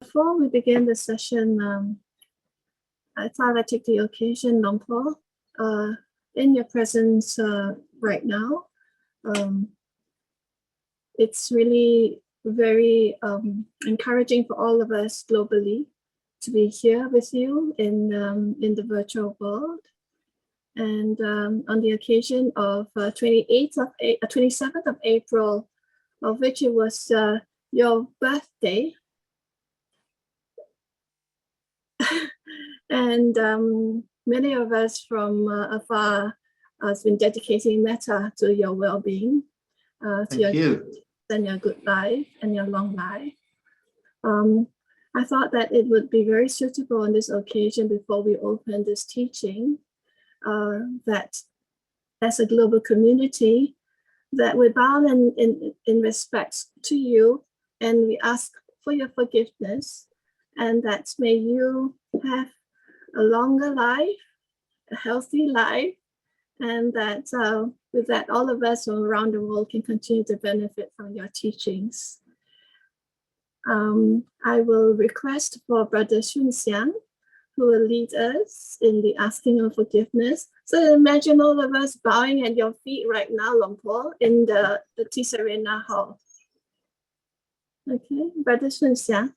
Before we begin the session, I thought I'd take the occasion, Long Paul, in your presence right now. It's really very encouraging for all of us globally to be here with you in the virtual world. And on the occasion of 27th of April, of which it was your birthday, and many of us from afar has been dedicating metta to your well-being, to your and your good life and your long life. I thought that it would be very suitable on this occasion before we open this teaching, that as a global community, that we bow in respect to you, and we ask for your forgiveness, and that may you have a longer life, a healthy life, and that with that, all of us from around the world can continue to benefit from your teachings. I will request for Brother Shun Xiang, who will lead us in the asking of forgiveness. So imagine all of us bowing at your feet right now, Long Paul, in the Tisarena Hall. Okay, Brother Shun Xiang.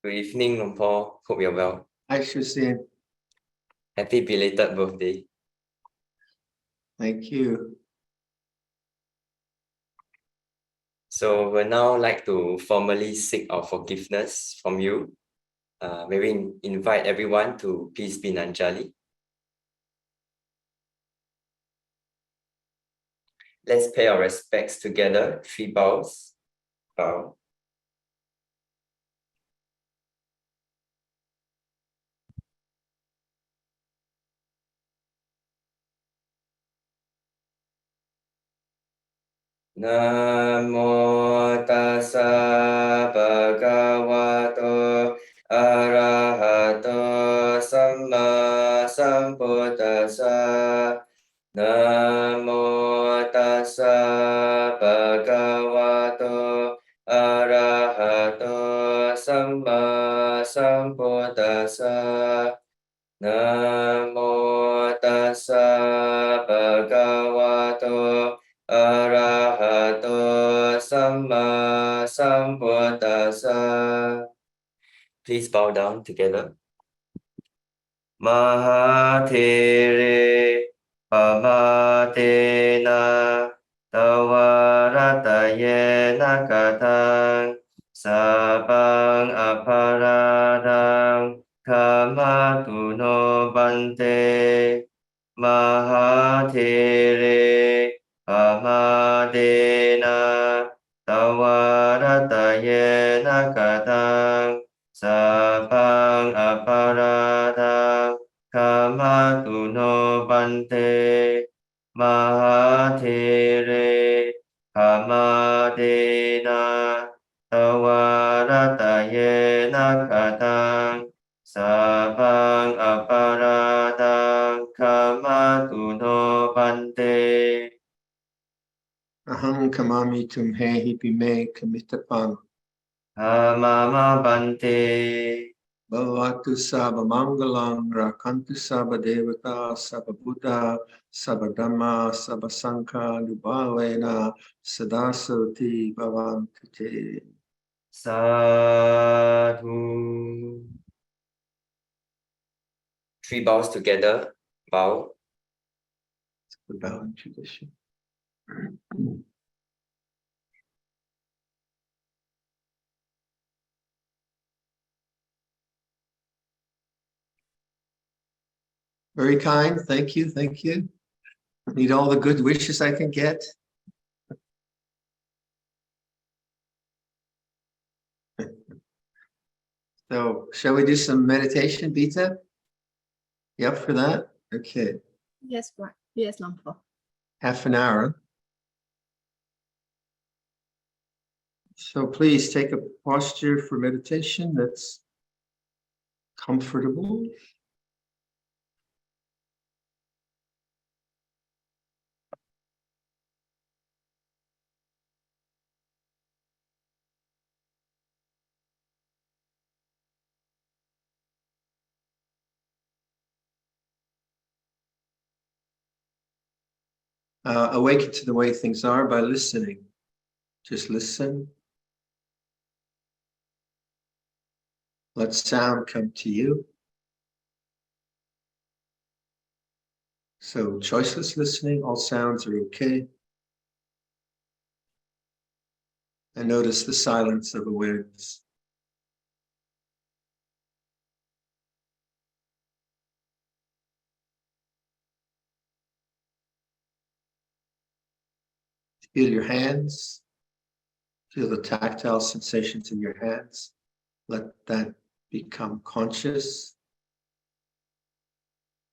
Good evening, Long Paul. Hope you're well. Hi, Shusin. Happy belated birthday. Thank you. So we'd now like to formally seek our forgiveness from you. May we invite everyone to Peace Be Nanjali. Let's pay our respects together. 3 bows. Bow. Namo tassa bhagavato arahato samma sambuddhassa. Namo tassa bhagavato arahato samma sambuddhassa. Namo tassa bhagavato arahato samma sambuddhassa. Please bow down together. Mahathire pamatena tawaratayena katang sabang aparadang kamatuno bante. Mahathire pamadena tawaratayena katang sabang aparadang kamatuno bante. Mahathire pamadena tawaratayena katang sabang aparadang kamatuno bante. Aham kamami tumhe hipime kamitapang. Amama bante. Bhavatu sabha mangalang rakantu sabha devata sabha buddha sabha dhamma sabha sankha nubhavena sadasati bhavantu te. Sadhu. 3 bows together. Bow. The bowing tradition. Very kind. Thank you. Thank you. I need all the good wishes I can get. So, shall we do some meditation, Bita? You up for that? Okay. Yes, right. Yes, Long Paul. Half an hour. So please take a posture for meditation that's comfortable. awaken to the way things are by listening. Just listen. Let sound come to you. So choiceless listening, all sounds are okay. And notice the silence of awareness. Feel your hands. Feel the tactile sensations in your hands. Let that become conscious.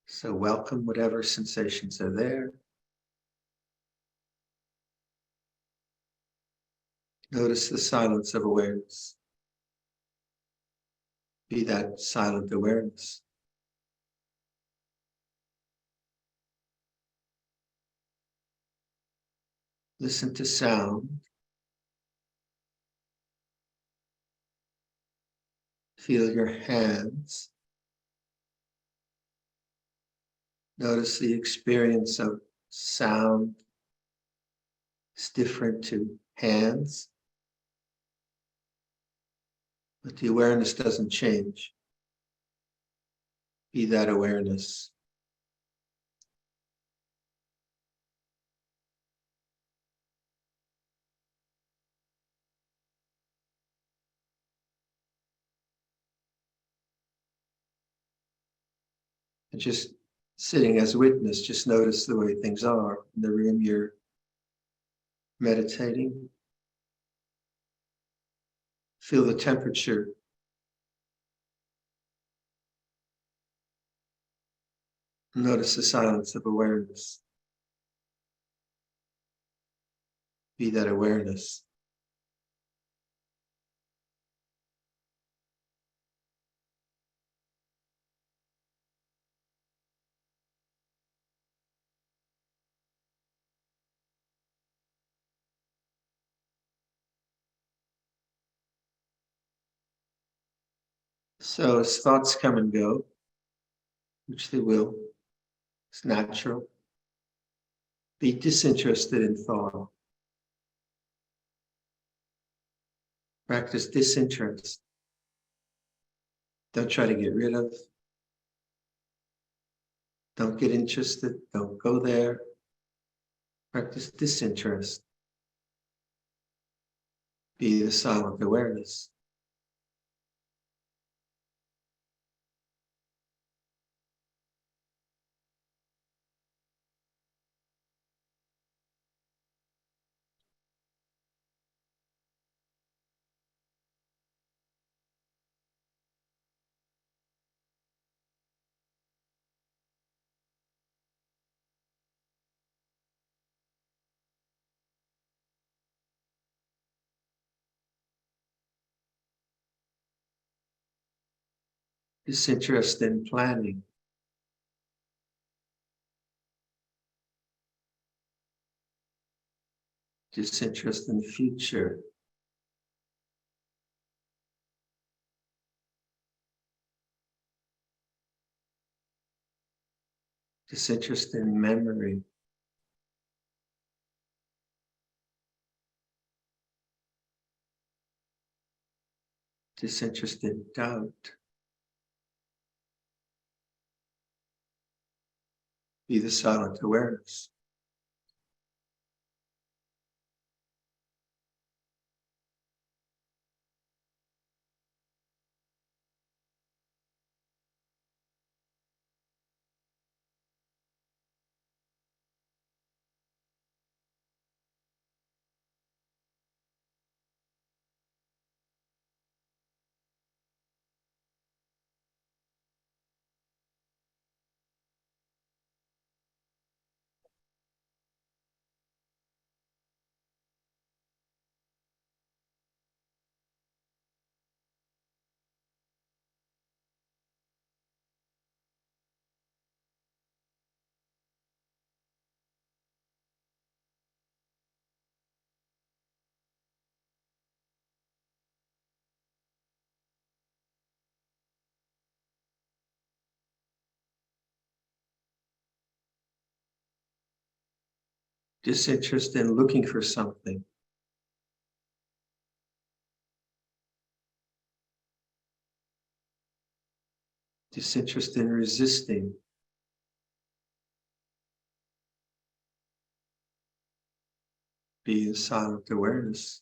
So welcome whatever sensations are there. Notice the silence of awareness. Be that silent awareness. Listen to sound. Feel your hands. Notice the experience of sound is different to hands, but the awareness doesn't change. Be that awareness. And just sitting as witness, just notice the way things are in the room you're meditating. Feel the temperature. Notice the silence of awareness. Be that awareness. So as thoughts come and go, which they will, it's natural. Be disinterested in thought. Practice disinterest. Don't try to get rid of. Don't get interested. Don't go there. Practice disinterest. Be the silent awareness. Disinterest in planning. Disinterest in the future. Disinterest in memory. Disinterest in doubt. Be the silent awareness. disinterest in looking for something. Disinterest in resisting. Be in silent awareness.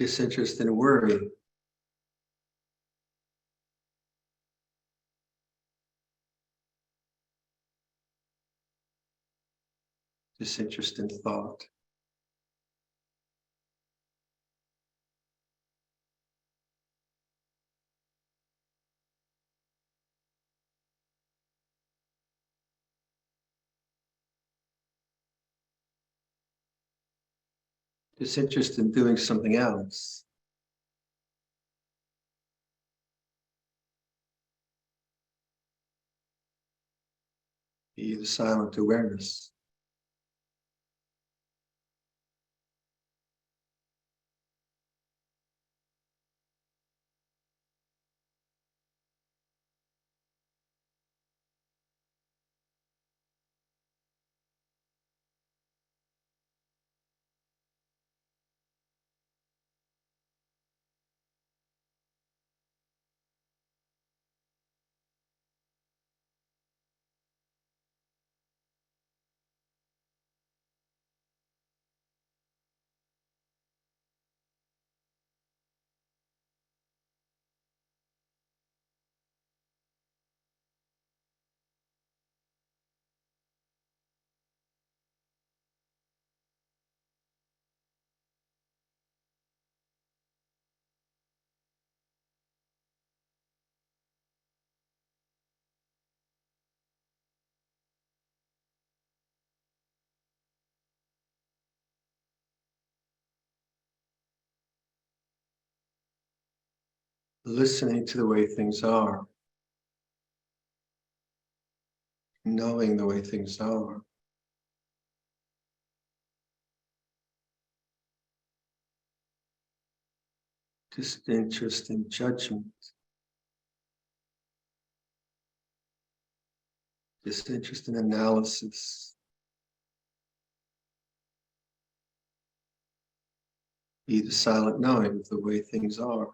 Disinterest in worry. Disinterest in thought. Disinterest in doing something else. Be the silent awareness. Listening to the way things are. Knowing the way things are. Disinterest in judgment. Disinterest in analysis. Be the silent knowing of the way things are.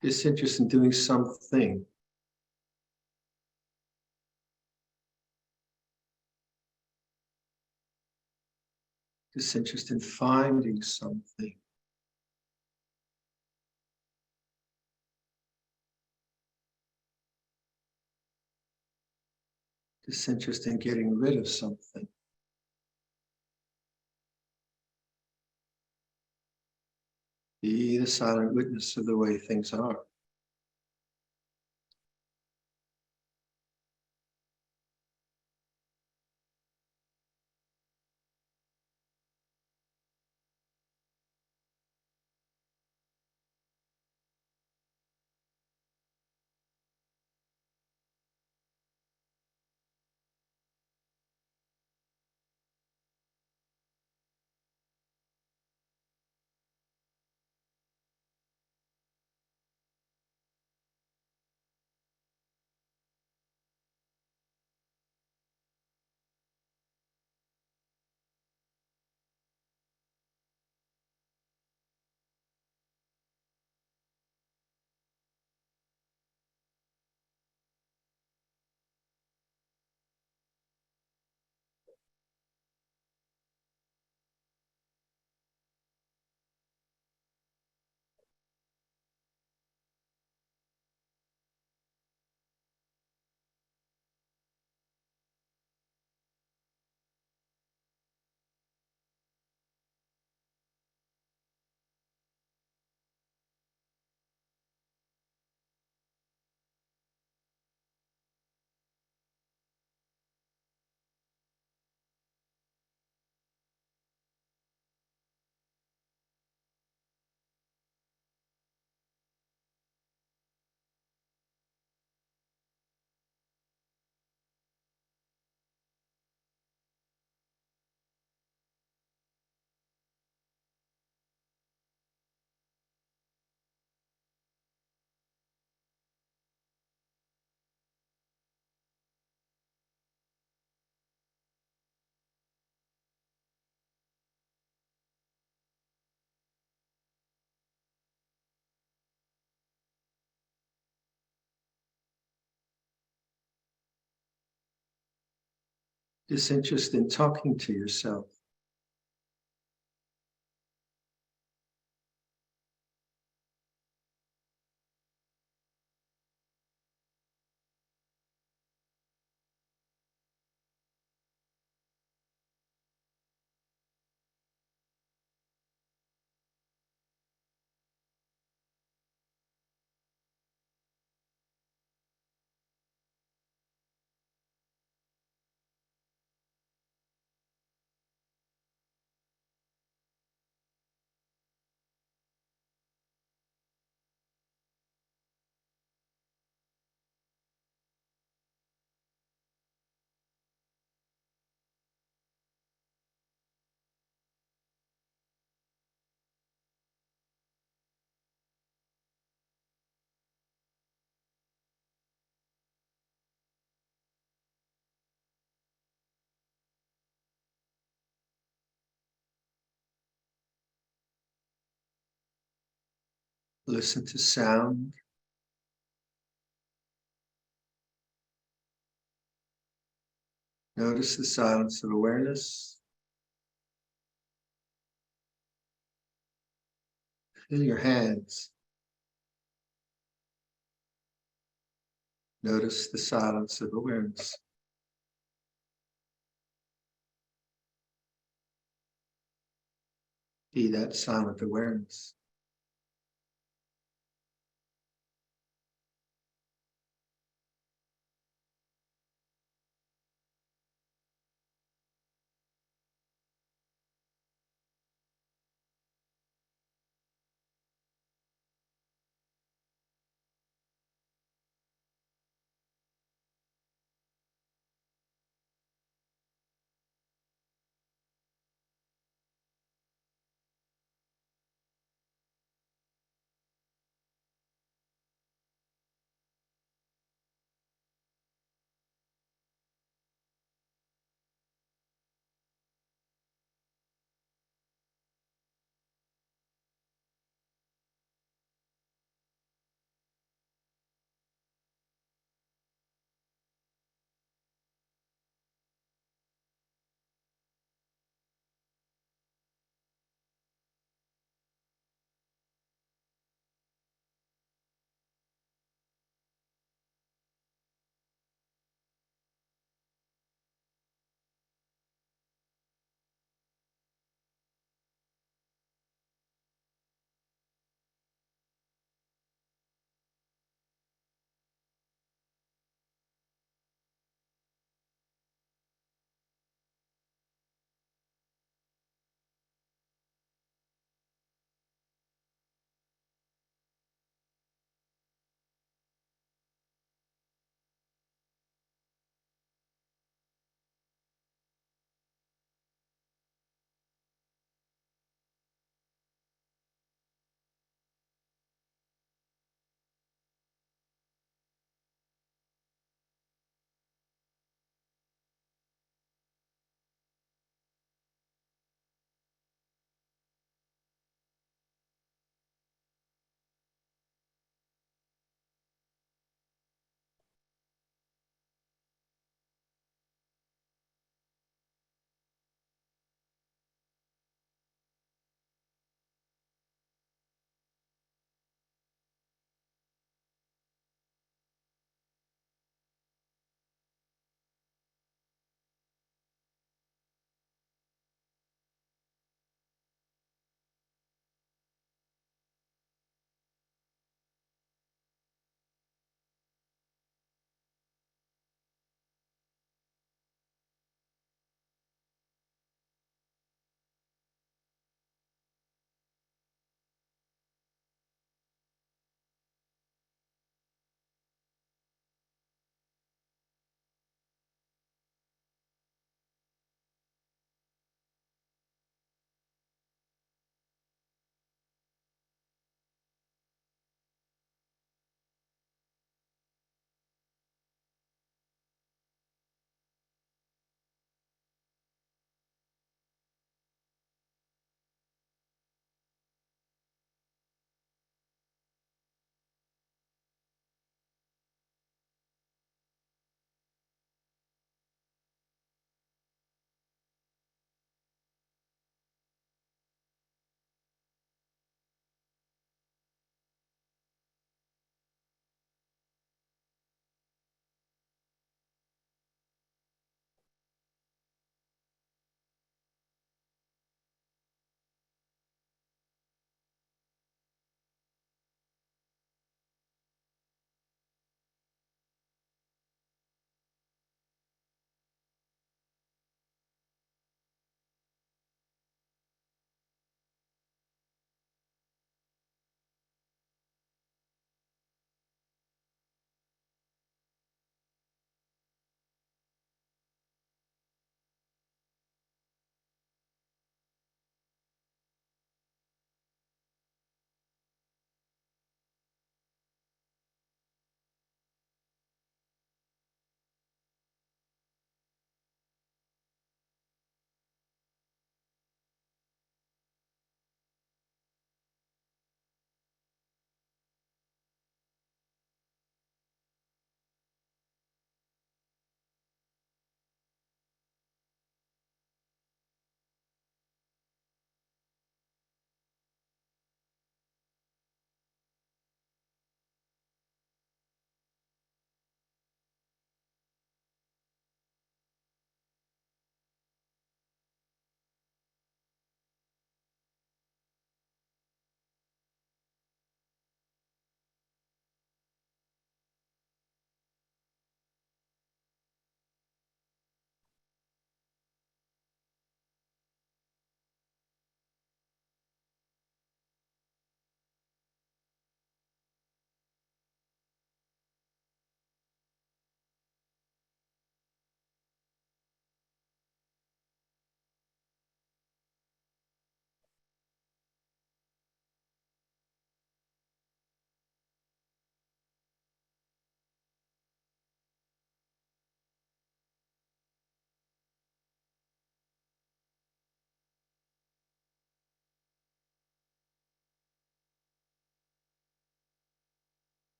Disinterest in doing something. Disinterest in finding something. Disinterest in getting rid of something. Be the silent witness of the way things are. Disinterest in talking to yourself. Listen to sound. Notice the silence of awareness. Feel your hands. Notice the silence of awareness. Be that silent awareness.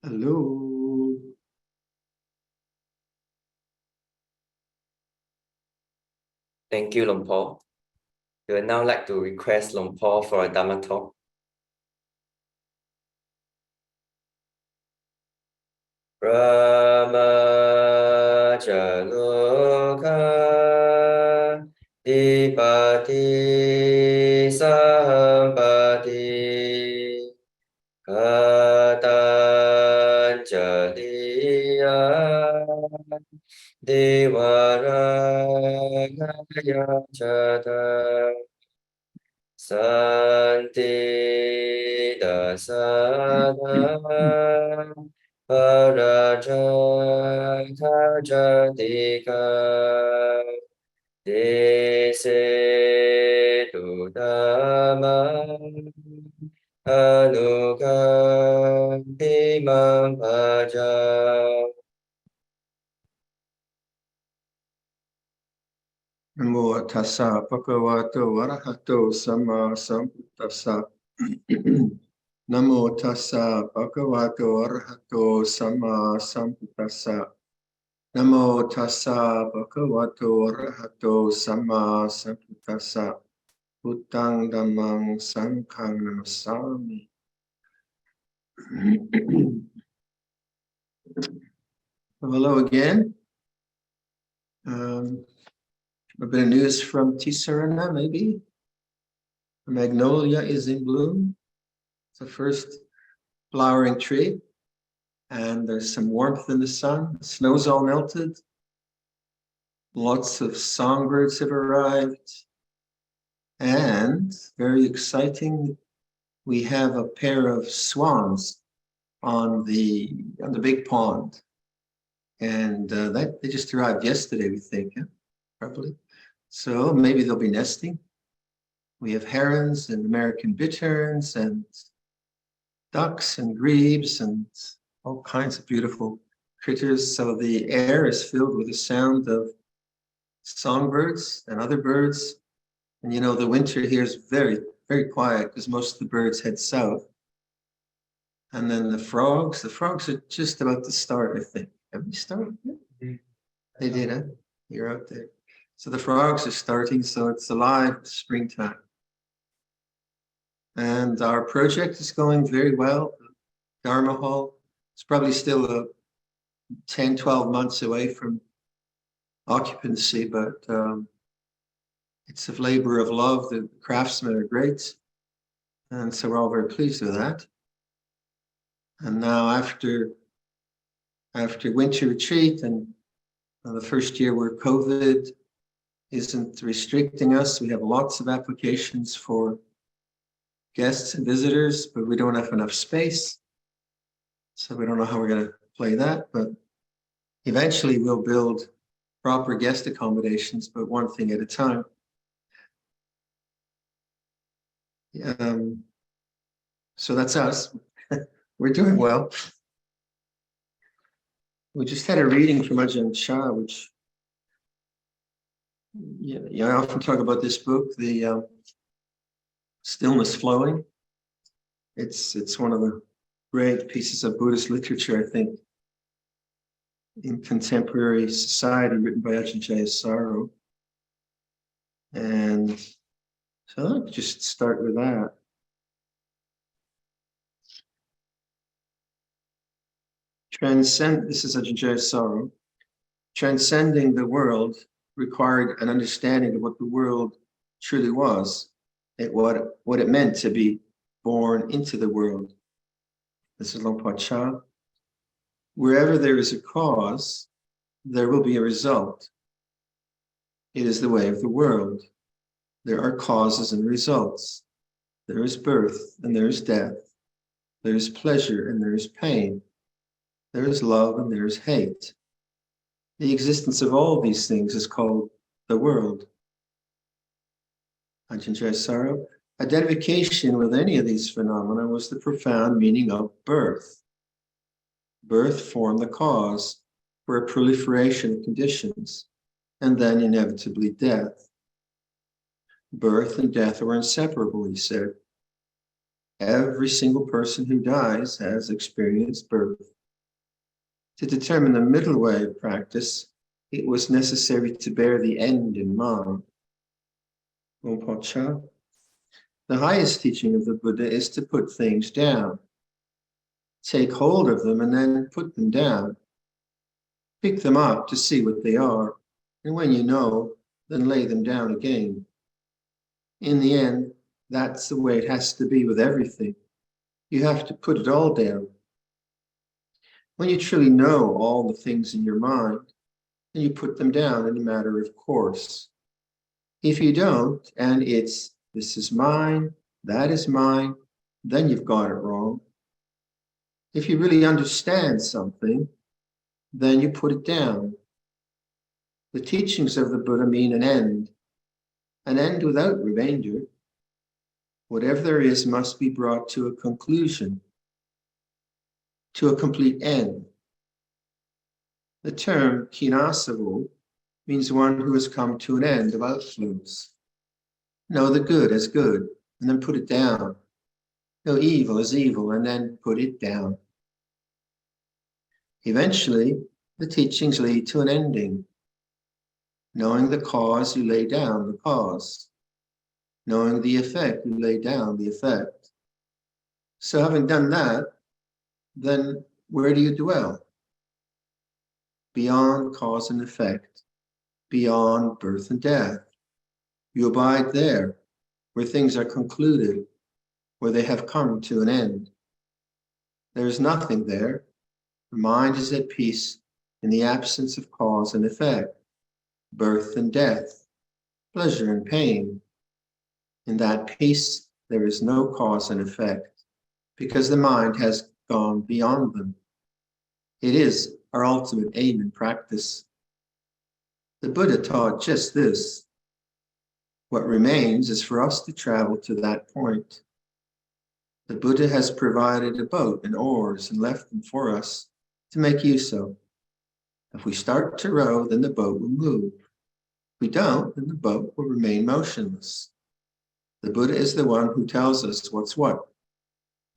Hello. Thank you, Luang Por. We would now like to request Luang Por for a Dhamma talk. Brahmacaloka Dipati Sampati Katanjaliya Devaraya Chata Santi Dasana Parajata Jatika Desetu Dhamma Anugantimam Bhaja. Namo tassa bhagavato arahato sama sambuddhassa. Namo tassa bhagavato arahato sama sambuddhassa. Namo tassa bhagavato arahato sama sambuddhassa. Buddhang dhammang sanghang namasami. Hello again. A bit of news from Tisarana, maybe. The magnolia is in bloom. It's the first flowering tree. And there's some warmth in the sun. The snow's all melted. Lots of songbirds have arrived. And very exciting, we have a pair of swans on the big pond. And that they just arrived yesterday, we think, yeah? Probably. So maybe they'll be nesting. We have herons and American bitterns and ducks and grebes and all kinds of beautiful critters. So the air is filled with the sound of songbirds and other birds. And you know, the winter here is very, very quiet because most of the birds head south. And then the frogs are just about to start, I think. Have we started? They did, huh? You're out there. So the frogs are starting, so it's alive springtime. And our project is going very well. Dharma Hall, it's probably still 10, 12 months away from occupancy, but it's a labor of love. The craftsmen are great. And so we're all very pleased with that. And now after winter retreat and the first year where COVID isn't restricting us, we have lots of applications for guests and visitors, but we don't have enough space. So we don't know how we're going to play that, but eventually we'll build proper guest accommodations, but one thing at a time. So that's us. We're doing well. We just had a reading from Ajahn, which I often talk about this book, the Stillness Flowing. It's one of the great pieces of Buddhist literature, I think, in contemporary society, written by Ajahn. And so I'll just start with that. This is Ajahn. Transcending the world required an understanding of what the world truly was, and what it meant to be born into the world. This is Luang Por Chah. Wherever there is a cause, there will be a result. It is the way of the world. There are causes and results. There is birth and there is death. There is pleasure and there is pain. There is love and there is hate. The existence of all these things is called the world. Ajahn, identification with any of these phenomena was the profound meaning of birth. Birth formed the cause for a proliferation of conditions, and then inevitably death. Birth and death are inseparable, he said. Every single person who dies has experienced birth To determine the middle way of practice, it was necessary to bear the end in mind. The highest teaching of the Buddha is to put things down. Take hold of them and then put them down. Pick them up to see what they are, and when you know, then lay them down again. In the end, that's the way it has to be with everything. You have to put it all down. When you truly know all the things in your mind, then you put them down in a matter of course. If you don't, and it's, this is mine, that is mine, then you've got it wrong. If you really understand something, then you put it down. The teachings of the Buddha mean an end without remainder. Whatever there is must be brought to a conclusion, to a complete end. The term kinasavu means one who has come to an end of outflows. Know the good as good, and then put it down. Know evil as evil, and then put it down. Eventually, the teachings lead to an ending. Knowing the cause, you lay down the cause. Knowing the effect, you lay down the effect. So having done that, then where do you dwell? Beyond cause and effect, beyond birth and death. You abide there, where things are concluded, where they have come to an end. There is nothing there. The mind is at peace in the absence of cause and effect, birth and death, pleasure and pain. In that peace, there is no cause and effect, because the mind has gone beyond them. It is our ultimate aim in practice. The Buddha taught just this. What remains is for us to travel to that point. The Buddha has provided a boat and oars and left them for us to make use of. If we start to row, then the boat will move. If we don't, then the boat will remain motionless. The Buddha is the one who tells us what's what.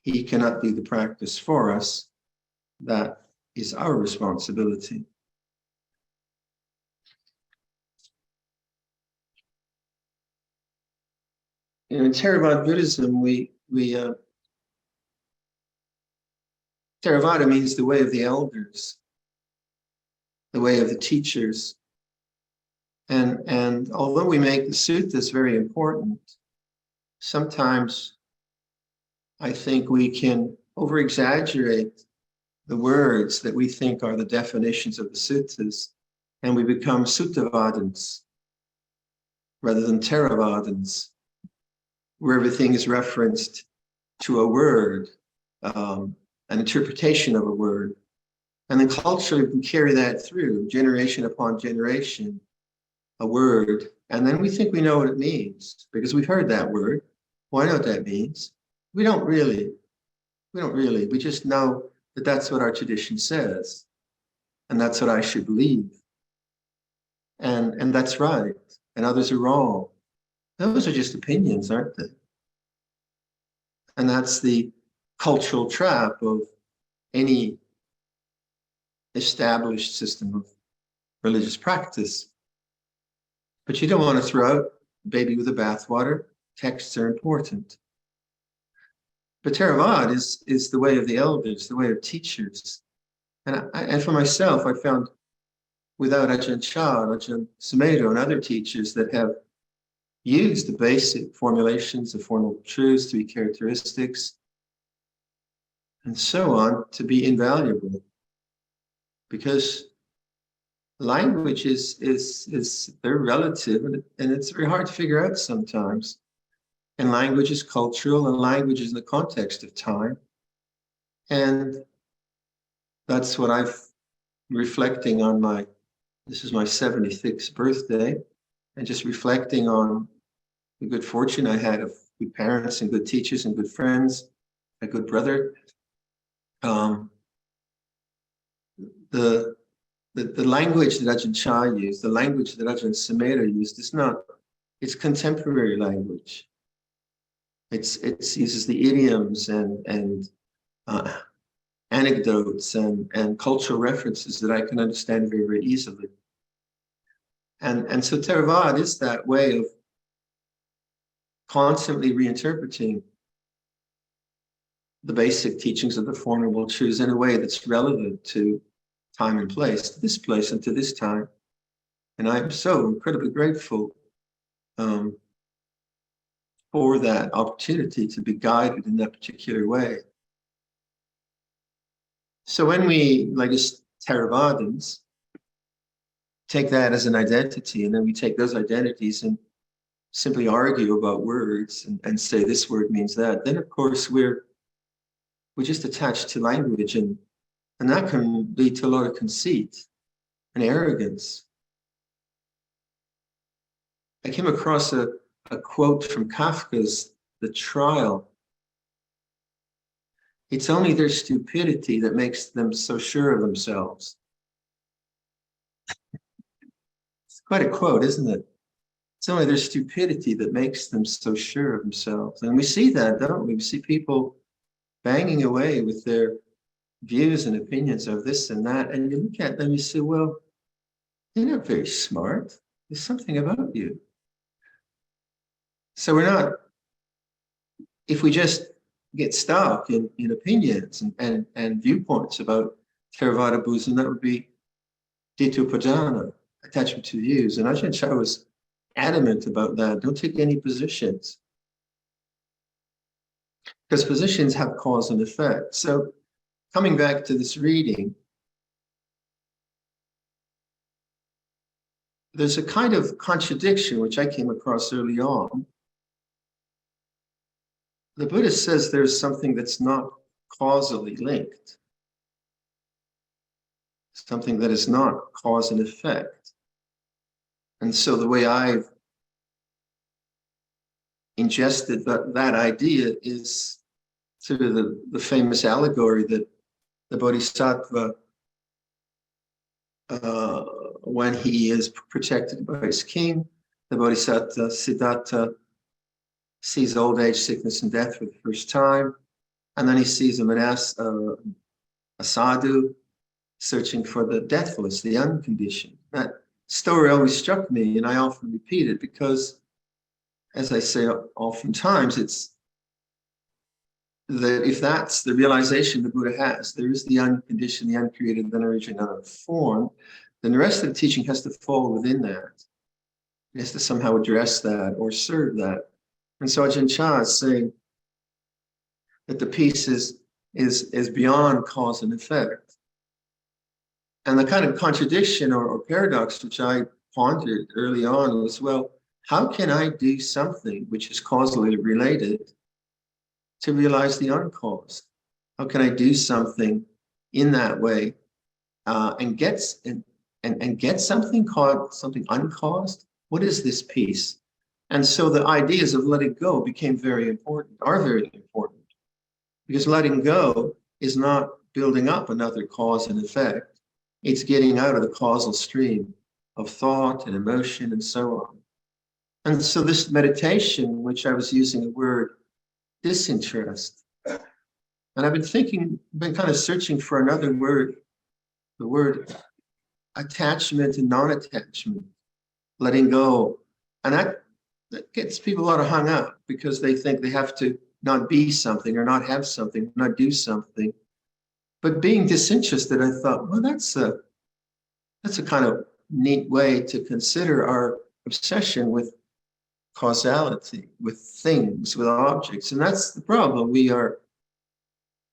He cannot do the practice for us. That is our responsibility. In Theravada Buddhism, Theravada means the way of the elders, the way of the teachers. And although we make the suttas very important, sometimes I think we can over-exaggerate the words that we think are the definitions of the suttas, and we become Suttavadins rather than Theravadins, where everything is referenced to a word, an interpretation of a word. And then culturally, we can carry that through generation upon generation, a word. And then we think we know what it means because we've heard that word. Well, I know what that means. We don't really. We just know that that's what our tradition says. And that's what I should believe. And that's right. And others are wrong. Those are just opinions, aren't they? And that's the cultural trap of any established system of religious practice. But you don't want to throw out the baby with the bathwater. Texts are important. But Theravada is the way of the elders, the way of teachers. And for myself, I found without Ajahn Chah, Ajahn Sumedho, and other teachers that have used the basic formulations of formal truths, three characteristics, and so on, to be invaluable. Because language is very relative, and it's very hard to figure out sometimes. And language is cultural, and language is in the context of time. And that's what I've reflecting on this is my 76th birthday, and just reflecting on the good fortune I had of good parents and good teachers and good friends, a good brother. The language that Ajahn Chah used, the language that Ajahn Sumedho used, it's contemporary language. It uses the idioms and anecdotes and cultural references that I can understand very, very easily. And so Theravada is that way of constantly reinterpreting the basic teachings of the Four Noble Truths in a way that's relevant to time and place, to this place and to this time. And I'm so incredibly grateful for that opportunity to be guided in that particular way. So when we, like us Theravadins, take that as an identity, and then we take those identities and simply argue about words and say this word means that, then of course we're just attached to language, and that can lead to a lot of conceit and arrogance. I came across a quote from Kafka's The Trial. It's only their stupidity that makes them so sure of themselves. It's quite a quote, isn't it? It's only their stupidity that makes them so sure of themselves. And we see that, don't we? We see people banging away with their views and opinions of this and that. And you look at them, you say, well, you're not very smart. There's something about you. So we're not, if we just get stuck in opinions and viewpoints about Theravada Buddhism, that would be Ditthupajana, attachment to views. And Ajahn Chah was adamant about that. Don't take any positions, because positions have cause and effect. So coming back to this reading, there's a kind of contradiction which I came across early on. The Buddha says there's something that's not causally linked, something that is not cause and effect. And so the way I've ingested that idea is through the famous allegory that the Bodhisattva, when he is protected by his king, the Bodhisattva Siddhartha sees old age, sickness, and death for the first time. And then he sees a sadhu searching for the deathless, the unconditioned. That story always struck me, and I often repeat it because, as I say oftentimes, it's that if that's the realization the Buddha has, there is the unconditioned, the uncreated, the unoriginal, unformed, then the rest of the teaching has to fall within that. It has to somehow address that or serve that. And so Ajahn Chah is saying that the peace is beyond cause and effect. And the kind of contradiction or paradox which I pondered early on was, well, how can I do something which is causally related to realize the uncaused? How can I do something in that way and get something called something uncaused? What is this peace? And so the ideas of letting go became very important, are very important, because letting go is not building up another cause and effect. It's getting out of the causal stream of thought and emotion and so on. And so this meditation, which I was using the word disinterest, and I've been kind of searching for another word, the word attachment and non-attachment, letting go. And that gets people a lot of hung up because they think they have to not be something or not have something, not do something. But being disinterested, I thought, well, that's a kind of neat way to consider our obsession with causality, with things, with objects. And that's the problem. We are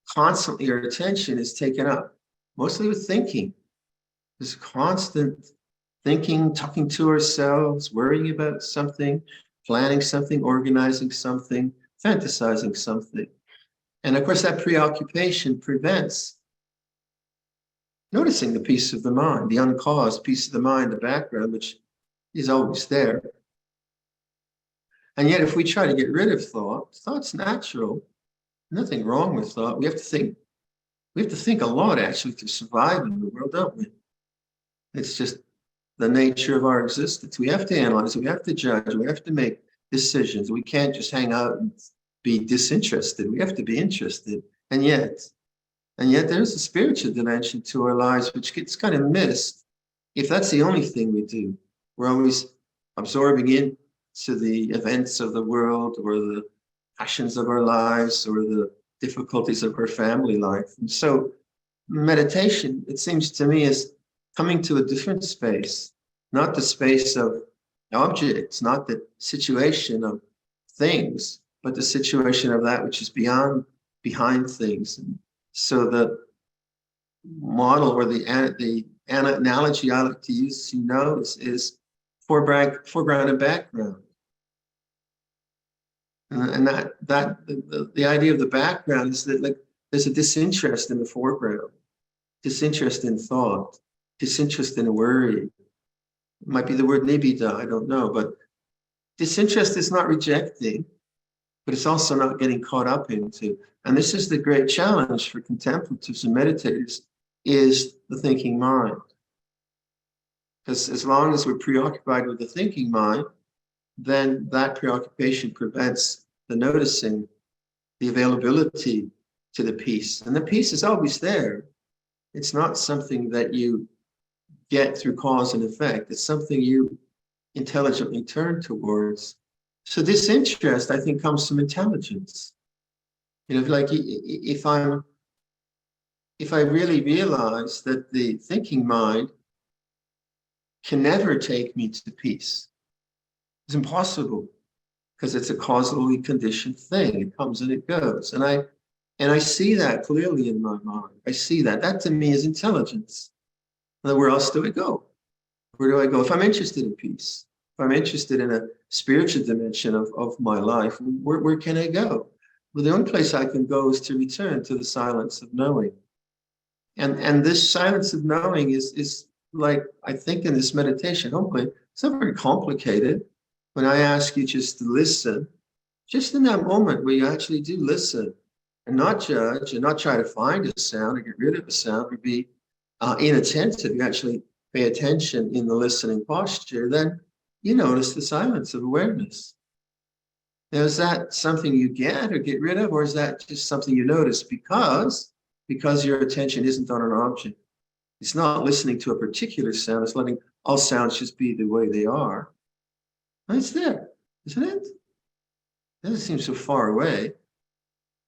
constantly, our attention is taken up, mostly with thinking. This constant thinking, talking to ourselves, worrying about something, planning something, organizing something, fantasizing something. And of course, that preoccupation prevents noticing the peace of the mind, the uncaused peace of the mind, the background, which is always there. And yet, if we try to get rid of thought, thought's natural. Nothing wrong with thought. We have to think. We have to think a lot, actually, to survive in the world, don't we? It's just the nature of our existence. We have to analyze, we have to judge, we have to make decisions. We can't just hang out and be disinterested. We have to be interested. And yet, And yet there's a spiritual dimension to our lives which gets kind of missed if that's the only thing we do. We're always absorbing into the events of the world or the passions of our lives or the difficulties of our family life. And so meditation, it seems to me, is coming to a different space, not the space of objects, not the situation of things, but the situation of that which is behind things. And so the model or the analogy I like to use, is foreground and background. And the idea of the background is that, like, there's a disinterest in the foreground, disinterest in thought, disinterest in worry. It might be the word Bita, I don't know, but disinterest is not rejecting, but it's also not getting caught up into. And this is the great challenge for contemplatives and meditators, is the thinking mind. Because as long as we're preoccupied with the thinking mind, then that preoccupation prevents the noticing, the availability to the peace. And the peace is always there. It's not something that you get through cause and effect. It's something you intelligently turn towards. So this interest, I think, comes from intelligence. Like if I really realize that the thinking mind can never take me to peace, it's impossible, because it's a causally conditioned thing. It comes and it goes. And I see that clearly in my mind. I see that. That to me is intelligence. And where else do I go? Where do I go? If I'm interested in peace, if I'm interested in a spiritual dimension of my life, where can I go? Well, the only place I can go is to return to the silence of knowing. And this silence of knowing is like, I think in this meditation, hopefully, it's not very complicated. When I ask you just to listen, just in that moment where you actually do listen and not judge and not try to find a sound or get rid of a sound or be inattentive, you actually pay attention in the listening posture, then you notice the silence of awareness. Now, is that something you get or get rid of, or is that just something you notice because your attention isn't on an object? It's not listening to a particular sound, it's letting all sounds just be the way they are. And it's there, isn't it? It doesn't seem so far away.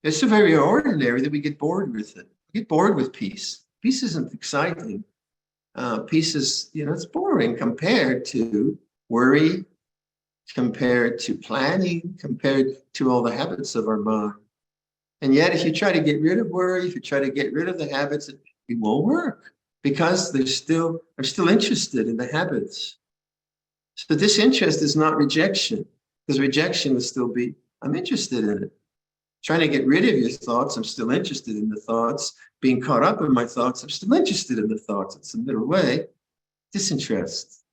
It's so very ordinary that we get bored with it. We get bored with peace. Peace isn't exciting. Peace is, it's boring compared to worry, compared to planning, compared to all the habits of our mind. And yet, if you try to get rid of worry, if you try to get rid of the habits, it won't work, because they're still interested in the habits. So this interest is not rejection, because rejection would still be, I'm interested in it. Trying to get rid of your thoughts, I'm still interested in the thoughts. Being caught up in my thoughts, I'm still interested in the thoughts. It's the middle way. Disinterest.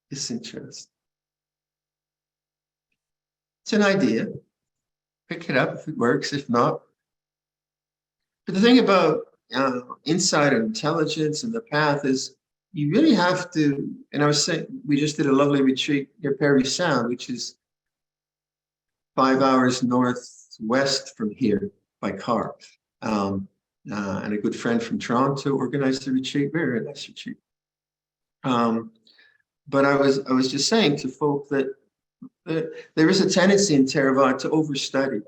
Disinterest. It's an idea. Pick it up if it works, if not. But the thing about insight and intelligence and the path is, you really have to, and I was saying, we just did a lovely retreat near Parry Sound, which is 5 hours northwest from here by car. And a good friend from Toronto organized the retreat, very nice retreat. But I was just saying to folk that there is a tendency in Theravada to overstudy.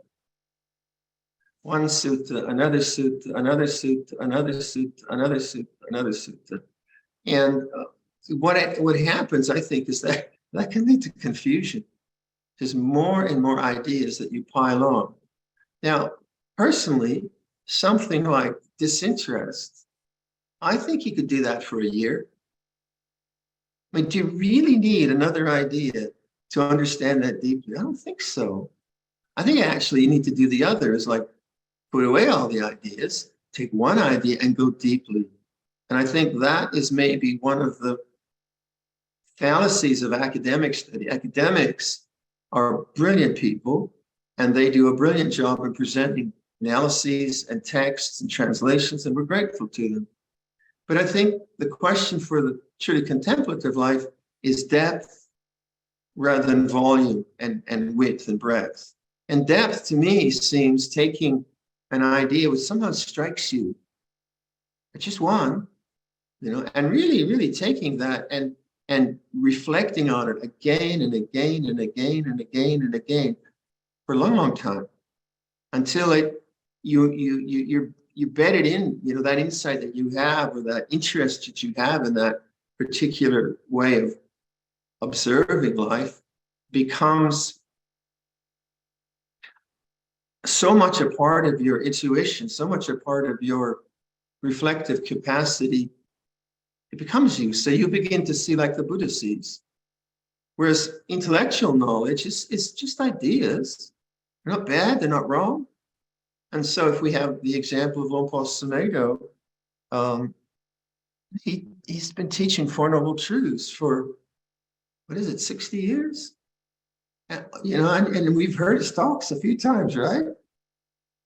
One sutta, another sutta, another sutta, another sutta, another sutta, another sutta. And what happens, I think, is that can lead to confusion. There's more and more ideas that you pile on. Now, personally, something like disinterest, I think you could do that for a year. I mean, do you really need another idea to understand that deeply? I don't think so. I think actually you need to do the others, like put away all the ideas, take one idea and go deeply. And I think that is maybe one of the fallacies of academic study. Academics are brilliant people, and they do a brilliant job in presenting analyses and texts and translations, and we're grateful to them. But I think the question for the truly contemplative life is depth rather than volume and width and breadth. And depth to me seems taking an idea which somehow strikes you just one, and really taking that and reflecting on it again and again and again and again and again for a long time, until you bed it in, that insight that you have, or that interest that you have in that particular way of observing life becomes so much a part of your intuition, so much a part of your reflective capacity. It becomes you. So you begin to see like the Buddha sees. Whereas intellectual knowledge is just ideas. They're not bad, they're not wrong. And so if we have the example of Longpa Sumedho, he's been teaching Four Noble Truths for, 60 years? And we've heard his talks a few times, right?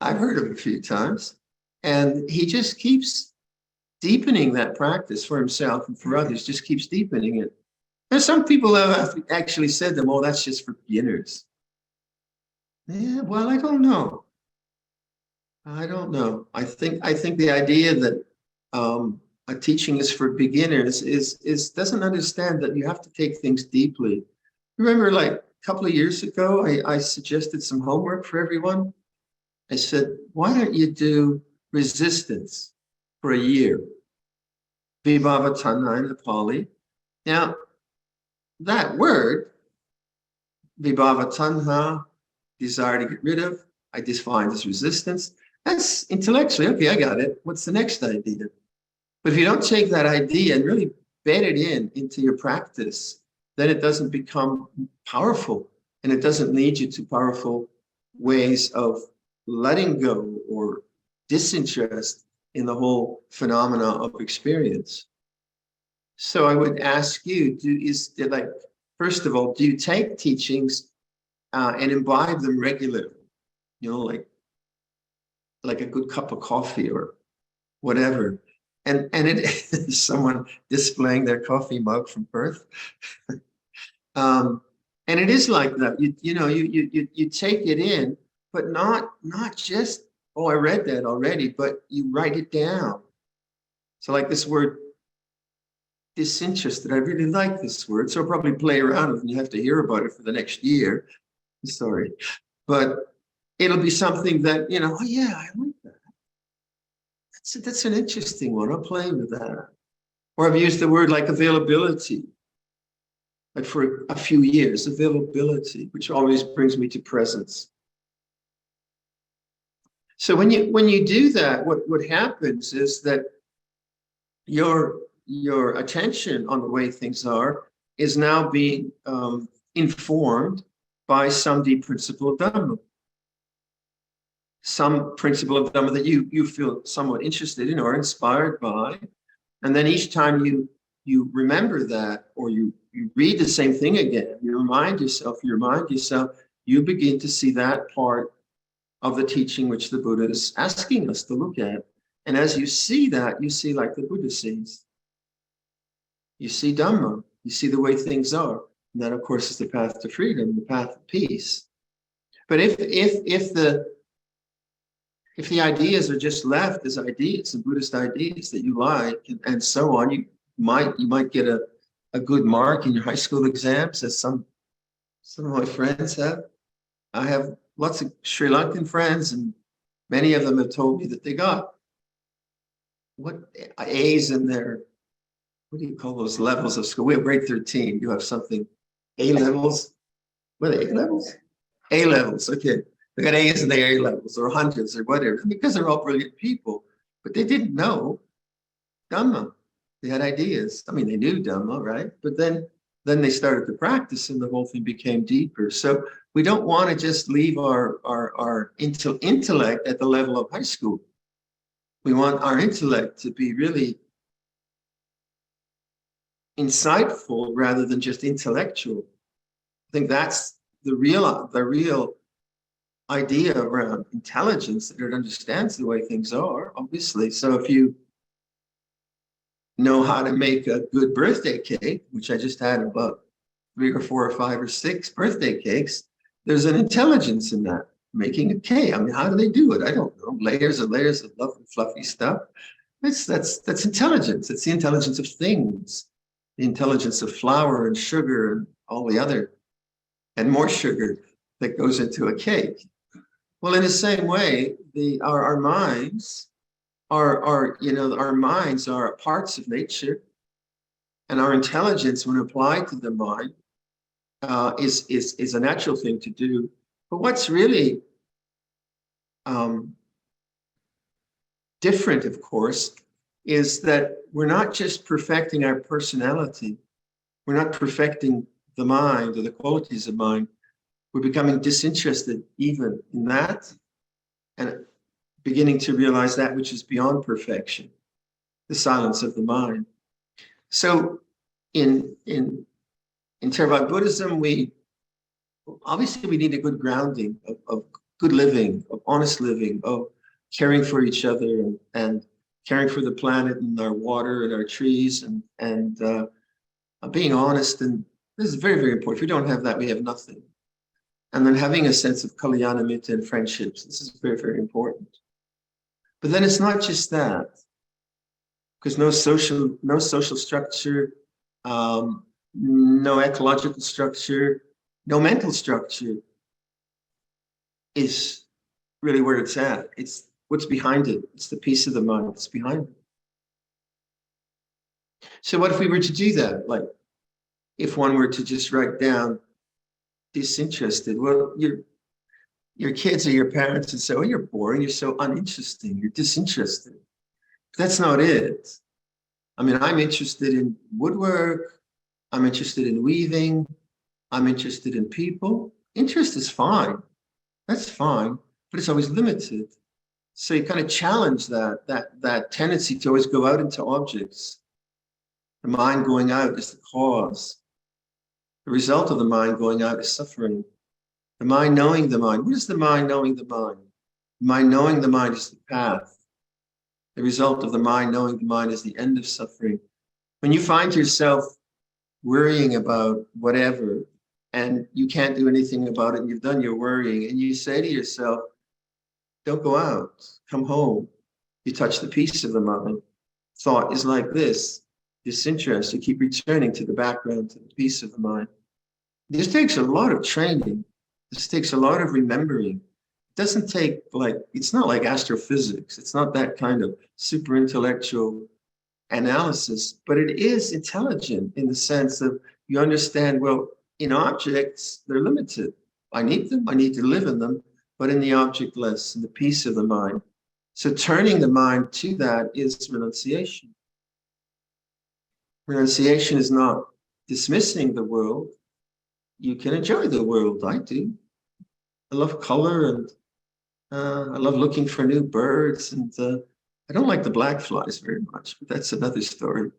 I've heard him a few times. And he just keeps deepening that practice for himself and for others, just keeps deepening it. There's some people who have actually said to them, oh, that's just for beginners. Yeah, well, I don't know. I think the idea that a teaching is for beginners is doesn't understand that you have to take things deeply. Remember, like a couple of years ago, I suggested some homework for everyone. I said, why don't you do resistance for a year? Vibhava Tanha in the Pali. Now, that word, Vibhava Tanha, desire to get rid of, I define as resistance. That's intellectually, okay, I got it. What's the next idea? But if you don't take that idea and really bed it into your practice, then it doesn't become powerful, and it doesn't lead you to powerful ways of letting go or disinterest in the whole phenomena of experience. So I would ask you, first of all, do you take teachings and imbibe them regularly? Like a good cup of coffee or whatever. And it is someone displaying their coffee mug from Perth. And it is like that. You take it in, but not just, oh, I read that already, but you write it down. So like this word disinterested, I really like this word. So I'll probably play around with it and you have to hear about it for the next year. Sorry. But it'll be something that, oh yeah, I like that. That's an interesting one. I'll play with that. Or I've used the word like availability, like for a few years, availability, which always brings me to presence. So when you do that, what happens is that your attention on the way things are is now being informed by some deep principle of Dhamma. Some principle of Dhamma that you feel somewhat interested in or inspired by. And then each time you remember that, or you read the same thing again, you remind yourself, you begin to see that part of the teaching which the Buddha is asking us to look at. And as you see that, you see like the Buddha sees. You see Dhamma, you see the way things are. And that, of course, is the path to freedom, the path of peace. But if the ideas are just left as ideas and Buddhist ideas that you like and so on, you might get a good mark in your high school exams, as some of my friends have. I have lots of Sri Lankan friends, and many of them have told me that they got A's in their, what do you call those levels of school? We have grade 13. You have something, A levels. What are they, A levels? A levels, okay. They got A's in their A levels or hundreds or whatever, because they're all brilliant people, but they didn't know Dhamma. They had ideas. I mean, they knew Dhamma, right? But then they started to practice and the whole thing became deeper. So we don't want to just leave our intellect at the level of high school. We want our intellect to be really insightful rather than just intellectual. I think that's the real idea around intelligence, that it understands the way things are, obviously. So if you know how to make a good birthday cake, which I just had about 3 or 4 or 5 or 6 birthday cakes, there's an intelligence in that, making a cake. I mean, how do they do it? I don't know. Layers and layers of lovely, fluffy stuff. That's intelligence. It's the intelligence of things, the intelligence of flour and sugar and all the other, and more sugar that goes into a cake. Well, in the same way, our minds our minds are parts of nature, and our intelligence, when applied to the mind, is a natural thing to do. But what's really different, of course, is that we're not just perfecting our personality. We're not perfecting the mind or the qualities of mind. We're becoming disinterested even in that, and beginning to realize that which is beyond perfection, the silence of the mind. So in Theravada Buddhism, we obviously need a good grounding of good living, of honest living, of caring for each other and caring for the planet and our water and our trees and being honest. And this is very, very important. If we don't have that, we have nothing. And then having a sense of kalyana mitta and friendships. This is very, very important. But then it's not just that, because no social structure, no ecological structure, no mental structure is really where it's at. It's what's behind it. It's the peace of the mind that's behind it. So what if we were to do that? Like, if one were to just write down disinterested, well, your kids or your parents would say, oh, you're boring, you're so uninteresting, you're disinterested. But that's not it. I mean, I'm interested in woodwork, I'm interested in weaving, I'm interested in people. Interest is fine, that's fine, but it's always limited. So you kind of challenge that tendency to always go out into objects. The mind going out is the cause. The result of the mind going out is suffering. The mind knowing the mind. What is the mind knowing the mind? The mind knowing the mind is the path. The result of the mind knowing the mind is the end of suffering. When you find yourself worrying about whatever, and you can't do anything about it, and you've done your worrying, and you say to yourself, don't go out, come home. You touch the peace of the mind. Thought is like this, disinterest. You keep returning to the background, to the peace of the mind. This takes a lot of training. This takes a lot of remembering. It doesn't take it's not like astrophysics. It's not that kind of super intellectual analysis, but it is intelligent in the sense of you understand, well, in objects, they're limited. I need them, I need to live in them, but in the objectless, in the peace of the mind. So turning the mind to that is renunciation. Renunciation is not dismissing the world. You can enjoy the world, I do. I love color and I love looking for new birds, and I don't like the black flies very much, but that's another story.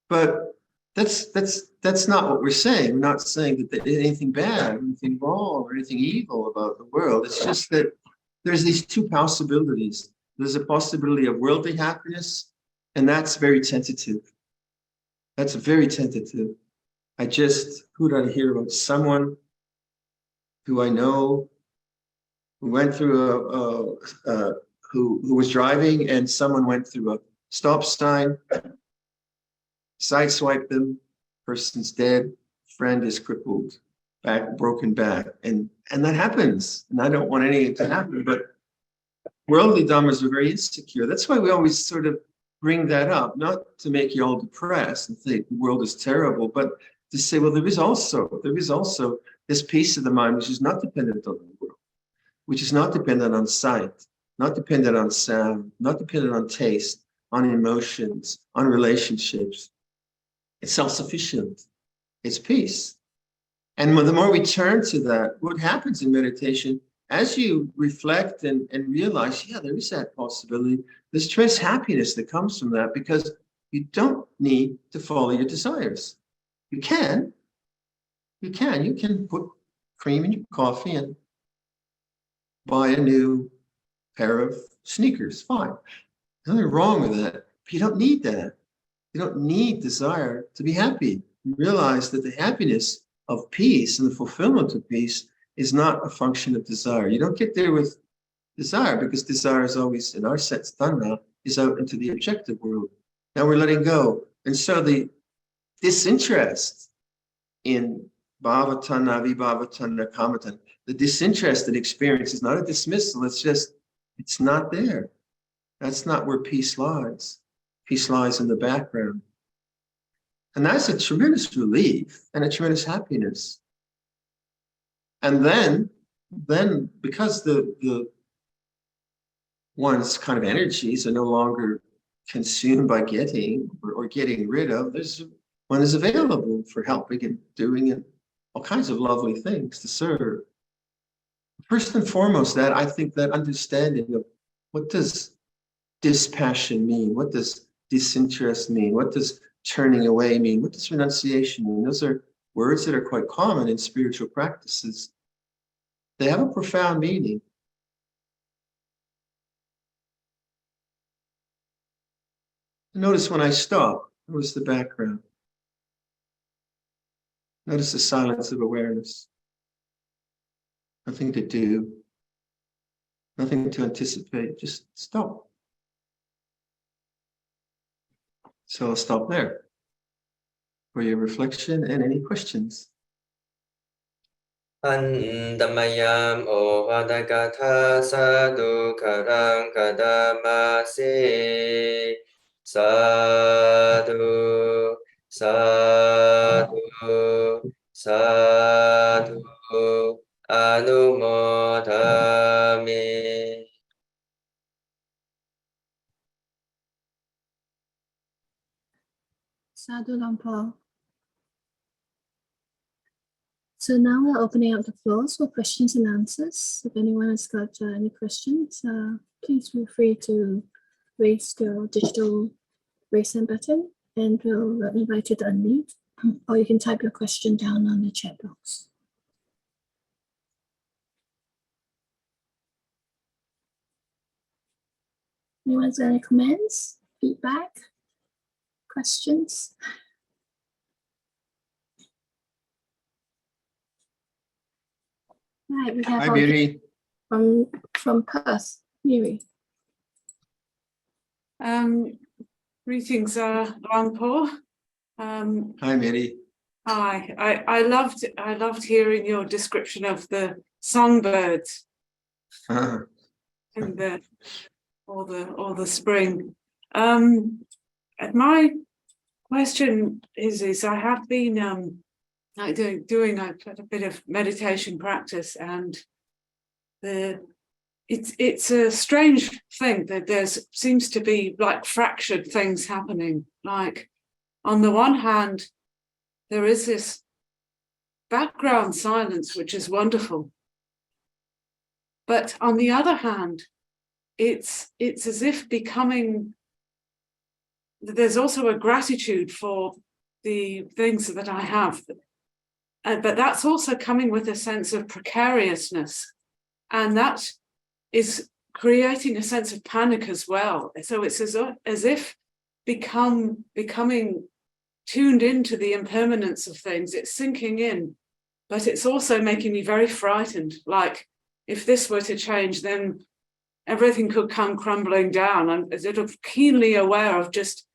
But that's not what we're saying. We're not saying that there's anything bad, or anything wrong, or anything evil about the world. It's just that there's these two possibilities. There's a possibility of worldly happiness, and that's very tentative. That's very tentative. Who did I hear about? Someone who I know who went through who was driving, and someone went through a stop sign, sideswiped them, person's dead, friend is crippled, broken back, and that happens. And I don't want anything to happen, but worldly dhammas are very insecure. That's why we always sort of bring that up, not to make you all depressed and think the world is terrible, but to say, well, there is also this piece of the mind which is not dependent on the world, which is not dependent on sight, not dependent on sound, not dependent on taste, on emotions, on relationships. It's self-sufficient. It's peace. And the more we turn to that, what happens in meditation, as you reflect and realize, yeah, there is that possibility, there's tremendous happiness that comes from that, because you don't need to follow your desires. You can put cream in your coffee and buy a new pair of sneakers. Fine. There's nothing wrong with that. But you don't need that. You don't need desire to be happy. You realize that the happiness of peace and the fulfillment of peace is not a function of desire. You don't get there with desire, because desire is always, in our sense, Dhamma, is out into the objective world. Now we're letting go. And so the disinterest in bhavatana, vibhavatana, kamatana, the disinterested experience is not a dismissal. It's just, it's not there. That's not where peace lies. Peace lies in the background. And that's a tremendous relief and a tremendous happiness. And then because the one's kind of energies are no longer consumed by getting or getting rid of, one is available for helping and doing and all kinds of lovely things to serve. First and foremost, that I think that understanding of what does dispassion mean? What does disinterest mean? What does turning away mean? What does renunciation mean? Those are words that are quite common in spiritual practices. They have a profound meaning. Notice when I stop, notice the background. Notice the silence of awareness. Nothing to do, nothing to anticipate, just stop. So I'll stop there for your reflection and any questions. Andamayam o vadagata sadhu karang kadamase sadhu sadhu sadhu anumodami. Sadhu Lampa. So now we're opening up the floors for questions and answers. If anyone has got any questions, please feel free to raise your digital raise hand button and we'll invite you to unmute, or you can type your question down on the chat box. Anyone got any comments, feedback, questions? Right, we have Hi, Miri. from Perth, Miri. Greetings, Rangpo. Hi, Miri. Hi. I loved hearing your description of the songbirds and or the spring. My question is I have been doing a bit of meditation practice, and it's a strange thing that seems to be like fractured things happening. Like on the one hand, there is this background silence, which is wonderful. But on the other hand, it's as if there's also a gratitude for the things that I have. But that's also coming with a sense of precariousness. And that is creating a sense of panic as well. So it's as if becoming tuned into the impermanence of things. It's sinking in, but it's also making me very frightened. Like if this were to change, then everything could come crumbling down. I'm sort of keenly aware of just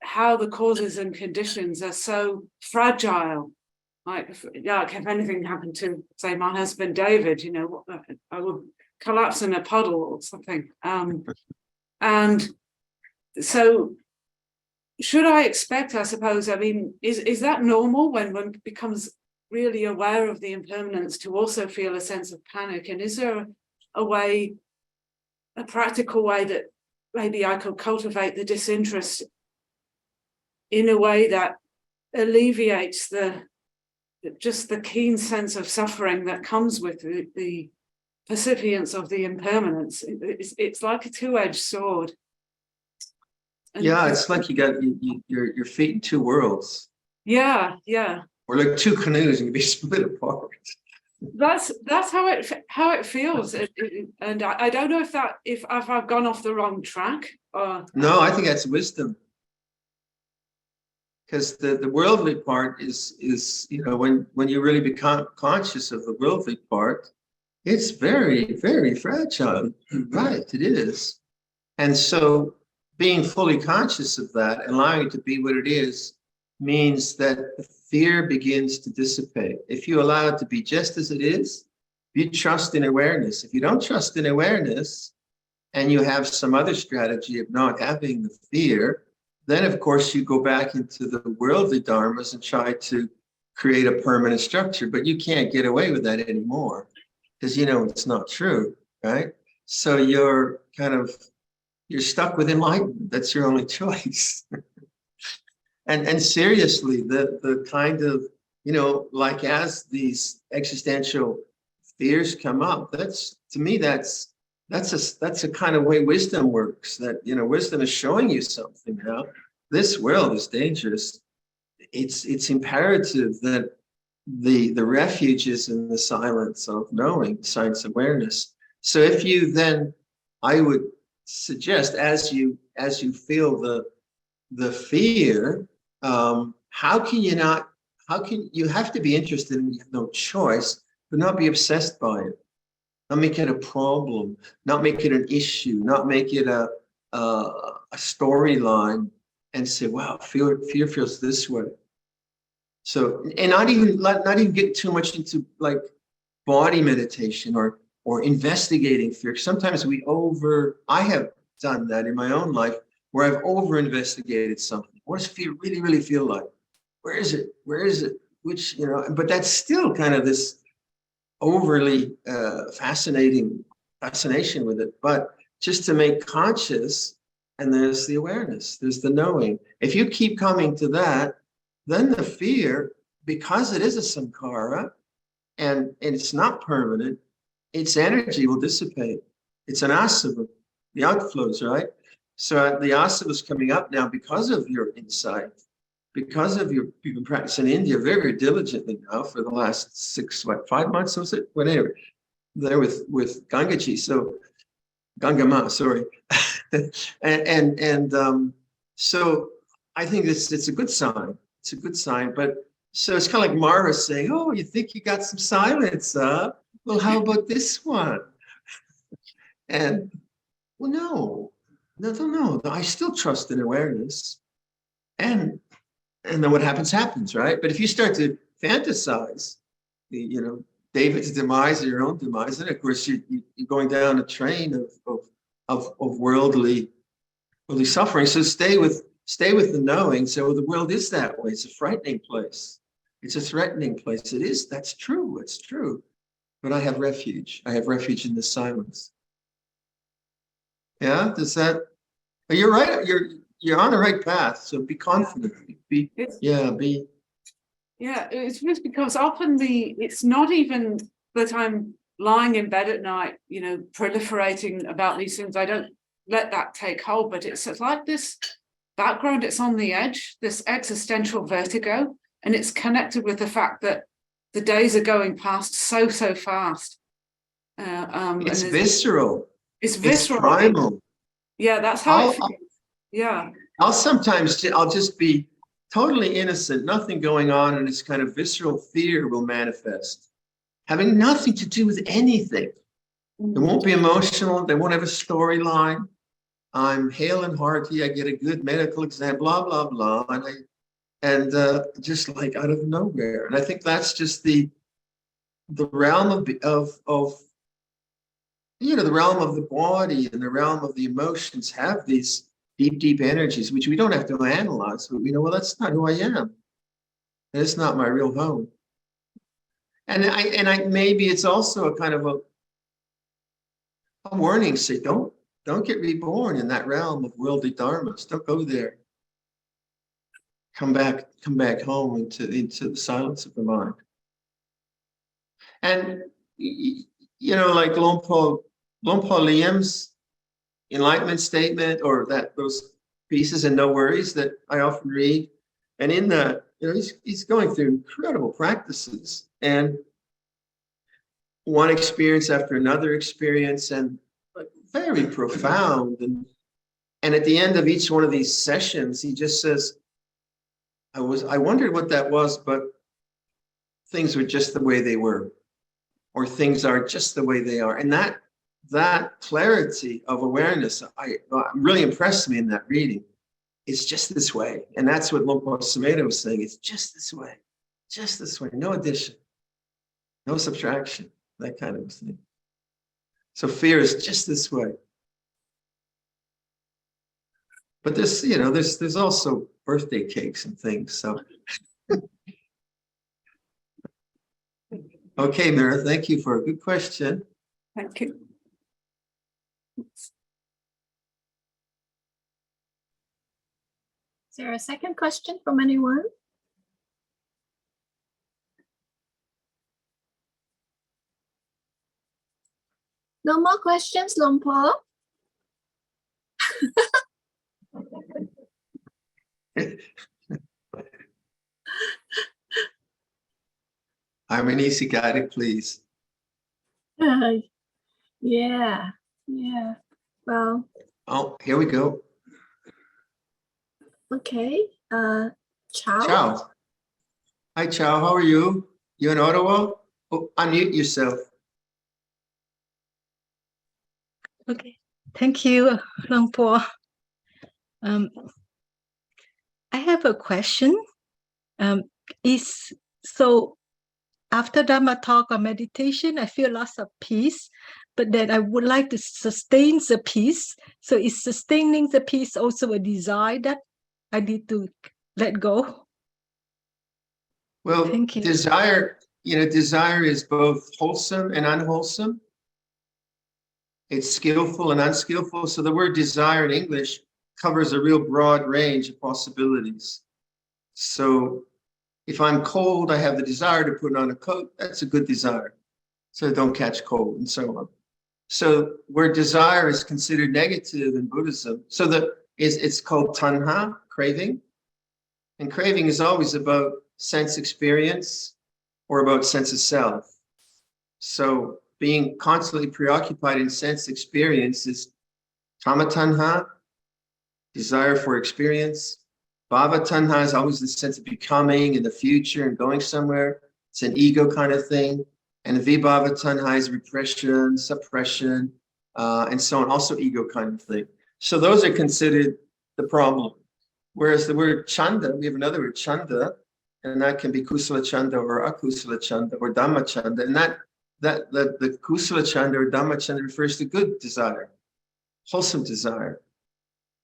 how the causes and conditions are so fragile. Like if anything happened to, say, my husband David, I would collapse in a puddle or something. And so should I expect, I suppose, is that normal when one becomes really aware of the impermanence to also feel a sense of panic? And is there a practical way that maybe I could cultivate the disinterest in a way that alleviates just the keen sense of suffering that comes with the percipience of the impermanence? It's like a two-edged sword. And yeah, it's like you got your feet in two worlds. Yeah. Or like two canoes and you be split apart. That's how it feels, and I don't know if I've gone off the wrong track. No, I think that's wisdom. Because the worldly part is when you really become conscious of the worldly part, it's very, very fragile. Right, it is. And so being fully conscious of that, allowing it to be what it is, means that the fear begins to dissipate. If you allow it to be just as it is, you trust in awareness. If you don't trust in awareness and you have some other strategy of not having the fear, then of course you go back into the worldly dharmas and try to create a permanent structure, but you can't get away with that anymore because you know it's not true, right? So you're stuck with enlightenment. That's your only choice. and seriously, the kind of, you know, like as these existential fears come up, that's, to me, that's a kind of way wisdom works. That, you know, wisdom is showing you something now. This world is dangerous. It's imperative that the refuge is in the silence of knowing, silence awareness. So if you then, I would suggest, as you feel the fear, how can you have to be interested and you have no choice, but not be obsessed by it, not make it a problem, not make it an issue, not make it a storyline, and say, wow, fear feels this way. So, and not even get too much into like body meditation or investigating fear. Sometimes I have done that in my own life where I've over-investigated something. What does fear really feel like? Where is it? Which, you know, but that's still kind of this overly fascination with it. But just to make conscious, and there's the awareness, there's the knowing. If you keep coming to that, then the fear, because it is a sankhara and it's not permanent, its energy will dissipate. It's an asava, the outflows, right? So the asava is coming up now because of your insight, because of you've been practicing in India very, very diligently now for the last 5 months, was it? Whatever. There with Gangaji, so Gangama, sorry. So I think it's a good sign. It's a good sign. But so it's kind of like Mara saying, oh, you think you got some silence, huh? Well, how about this one? And well, no. I still trust in awareness. And then what happens, right? But if you start to fantasize, you know, David's demise or your own demise, and of course you're going down a train of worldly suffering. So stay with the knowing. So the world is that way. It's a frightening place. It's a threatening place. It is. That's true. It's true. But I have refuge. I have refuge in the silence. Yeah. Does that? But you're right. You're on the right path. So be confident. Yeah, it's just because often it's not even that I'm lying in bed at night, you know, proliferating about these things. I don't let that take hold, but it's like this background, it's on the edge, this existential vertigo, and it's connected with the fact that the days are going past so fast. It's visceral. It's visceral. It's primal. Yeah, that's how it feels. Yeah. I'll just be totally innocent, nothing going on, and this kind of visceral fear will manifest, having nothing to do with anything. It won't be emotional. They won't have a storyline. I'm hale and hearty. I get a good medical exam, blah, blah, blah. And just like out of nowhere. And I think that's just the realm of you know, the realm of the body and the realm of the emotions have these deep energies, which we don't have to analyze, but we know, well, that's not who I am. It's not my real home. And I maybe it's also a kind of a warning, say, don't get reborn in that realm of worldly dharmas. Don't go there. Come back home into the silence of the mind. And you know, like Lompo Liam's enlightenment statement, or those pieces in No Worries that I often read, and in that, you know, he's going through incredible practices and one experience after another experience, and very profound. And at the end of each one of these sessions, he just says, I wondered what that was, but things were just the way they were, or things are just the way they are. And that clarity of awareness, really impressed me in that reading. It's just this way. And that's what Lompo Sumedho was saying. It's just this way, no addition, no subtraction, that kind of thing. So fear is just this way. But there's, you know, there's also birthday cakes and things. So, okay, Mira, thank you for a good question. Thank you. Is there a second question from anyone? No more questions, Lompo? Harmony Sikari, please. Yeah. Well. Oh, here we go. Okay. Ciao. Ciao. Hi, Ciao. How are you? You in Ottawa? Oh, unmute yourself. Okay. Thank you, Longpo. I have a question. So after Dhamma talk or meditation, I feel lots of peace, but then I would like to sustain the peace. So is sustaining the peace also a desire that I need to let go? Well, Thank you. desire is both wholesome and unwholesome. It's skillful and unskillful. So the word desire in English covers a real broad range of possibilities. So if I'm cold, I have the desire to put on a coat. That's a good desire, so I don't catch cold and so on. So where desire is considered negative in Buddhism, so it's called tanha, craving. And craving is always about sense experience or about sense of self. So being constantly preoccupied in sense experience is kama tanha, desire for experience. Bhava tanha is always the sense of becoming in the future and going somewhere. It's an ego kind of thing. And vibhava tanha is repression, suppression, and so on, also ego kind of thing. So those are considered the problem. Whereas the word chanda, we have another word, chanda, and that can be kusala chanda or akusala chanda or dhamma chanda. And the kusala chanda or dhamma chanda refers to good desire, wholesome desire.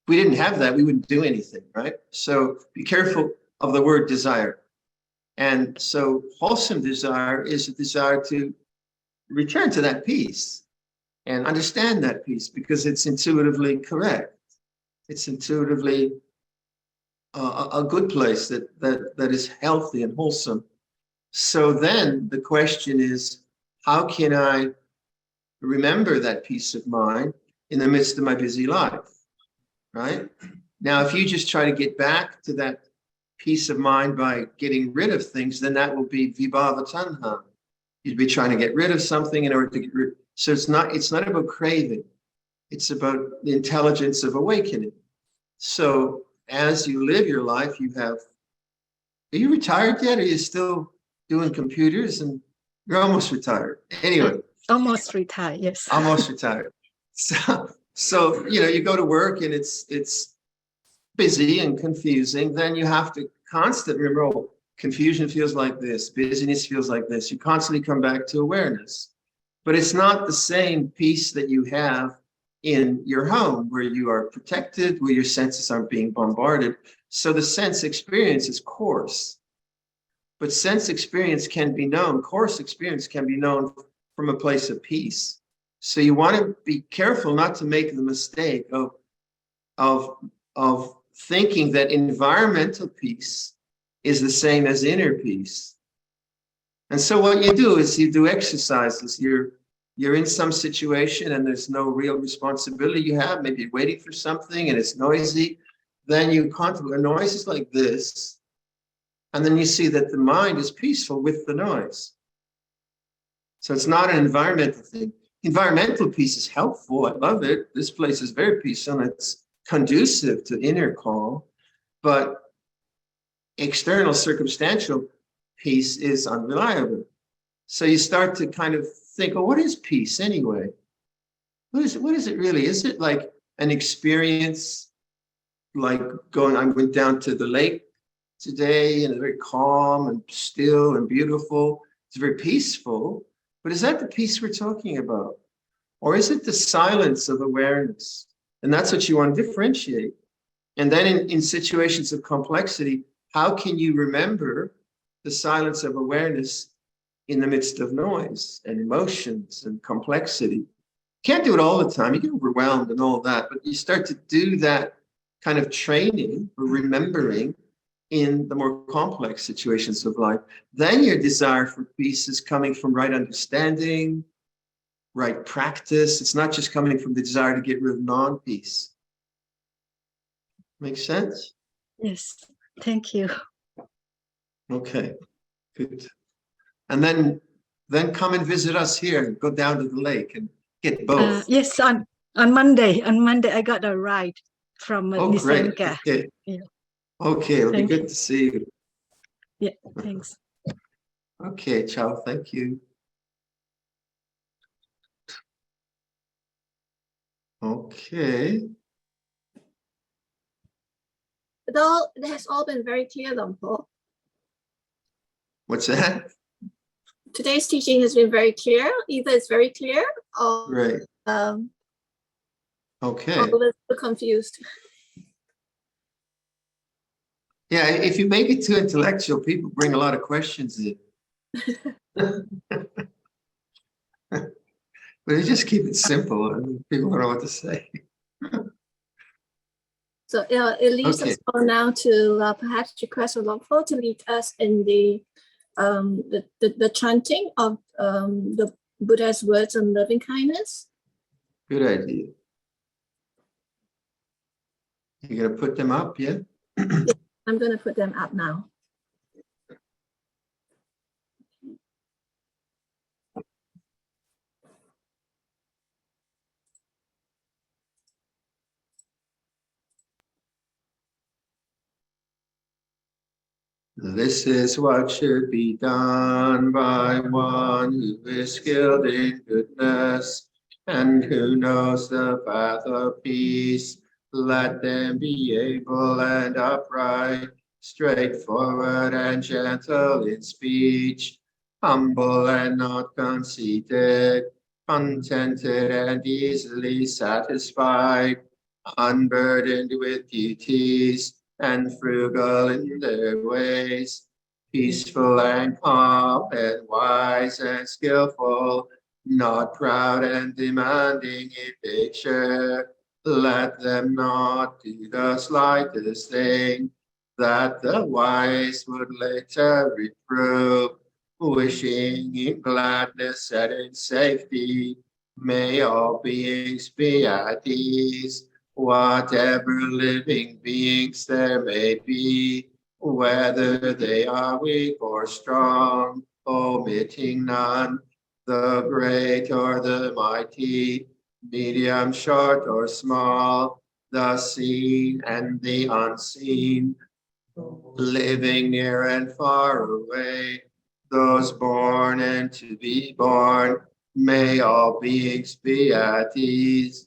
If we didn't have that, we wouldn't do anything, right? So be careful of the word desire. And so wholesome desire is a desire to return to that peace and understand that peace because it's intuitively correct. It's intuitively a good place that is healthy and wholesome. So then the question is, how can I remember that peace of mind in the midst of my busy life, right? Now, if you just try to get back to that peace of mind by getting rid of things, then that will be vibhava tanha. You'd be trying to get rid of something in order to get rid. So it's not about craving. It's about the intelligence of awakening. So as you live your life, are you retired yet? Or are you still doing computers? And you're almost retired. Anyway. Almost retired, yes. Almost retired. So you go to work and it's busy and confusing. Then you have to constantly remember, confusion feels like this, busyness feels like this. You constantly come back to awareness. But it's not the same peace that you have in your home where you are protected, where your senses aren't being bombarded. So the sense experience is coarse. But sense experience can be known, coarse experience can be known from a place of peace. So you want to be careful not to make the mistake of thinking that environmental peace is the same as inner peace. And so what you do is you do exercises. You're in some situation and there's no real responsibility you have. Maybe you're waiting for something and it's noisy. Then you contemplate, a noise is like this. And then you see that the mind is peaceful with the noise. So it's not an environmental thing. Environmental peace is helpful. I love it. This place is very peaceful and it's conducive to inner calm. But external circumstantial peace is unreliable. So you start to kind of think, well, what is peace anyway? What is it really? Is it like an experience, like I went down to the lake today and it's very calm and still and beautiful. It's very peaceful. But is that the peace we're talking about? Or is it the silence of awareness? And that's what you want to differentiate. And then in situations of complexity, how can you remember the silence of awareness in the midst of noise and emotions and complexity? Can't do it all the time. You get overwhelmed and all that, but you start to do that kind of training or remembering in the more complex situations of life. Then your desire for peace is coming from right understanding, right practice. It's not just coming from the desire to get rid of non-peace. Make sense? Yes, thank you. Okay, good. And then come and visit us here and go down to the lake and get both. Yes, on Monday. On Monday, I got a ride from great. Nisanka. Okay. Yeah. Okay, it'll be Thank good you. to see you. Yeah, thanks. Okay, ciao. Thank you. Okay. It has all been very clear, Lumpur. What's that? Today's teaching has been very clear. Either it's very clear or Right. Okay. or we're still confused. Yeah, if you make it too intellectual, people bring a lot of questions in. But you just keep it simple and people don't know what to say. So it leaves Okay. us all now to perhaps request a Lumpur to lead us in the chanting of the Buddha's words on loving kindness. Good idea. You're gonna put them up, yeah? I'm going to put them up now. This is what should be done by one who is skilled in goodness and who knows the path of peace. Let them be able and upright, straightforward and gentle in speech, humble and not conceited, contented and easily satisfied, unburdened with duties, and frugal in their ways, peaceful and calm and wise and skillful, not proud and demanding in nature. Let them not do the slightest thing that the wise would later reprove, wishing in gladness and in safety. May all beings be at ease. Whatever living beings there may be, whether they are weak or strong, omitting none, the great or the mighty, medium, short or small, the seen and the unseen, living near and far away, those born and to be born, may all beings be at ease.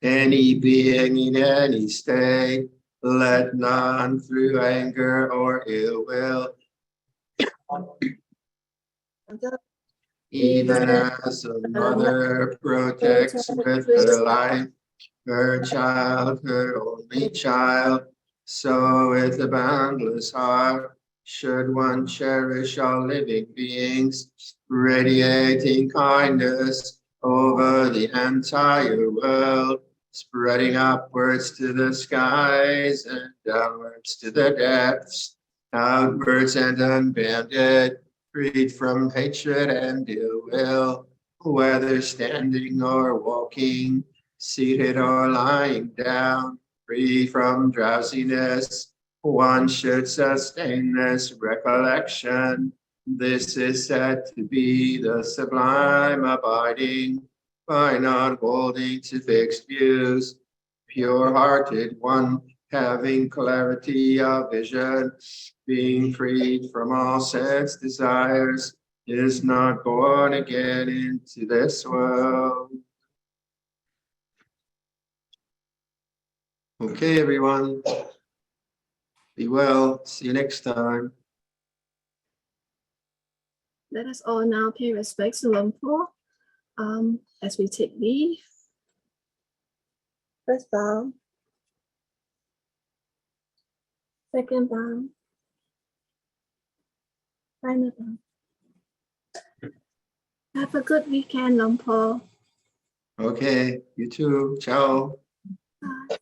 Any being in any state, let none through anger or ill will, even as a mother protects with her life her child, her only child, so with a boundless heart should one cherish all living beings, radiating kindness over the entire world, spreading upwards to the skies and downwards to the depths, outwards and unbounded, freed from hatred and ill will, whether standing or walking, seated or lying down, free from drowsiness. One should sustain this recollection. This is said to be the sublime abiding, by not holding to fixed views, pure-hearted one, having clarity of vision, being freed from all sense desires, is not born again into this world. Okay, everyone. Be well. See you next time. Let us all now pay respects to Luang Por as we take leave. First bow. Second bow. Final bow. Have a good weekend, Luang Por. Okay, you too. Ciao. Bye.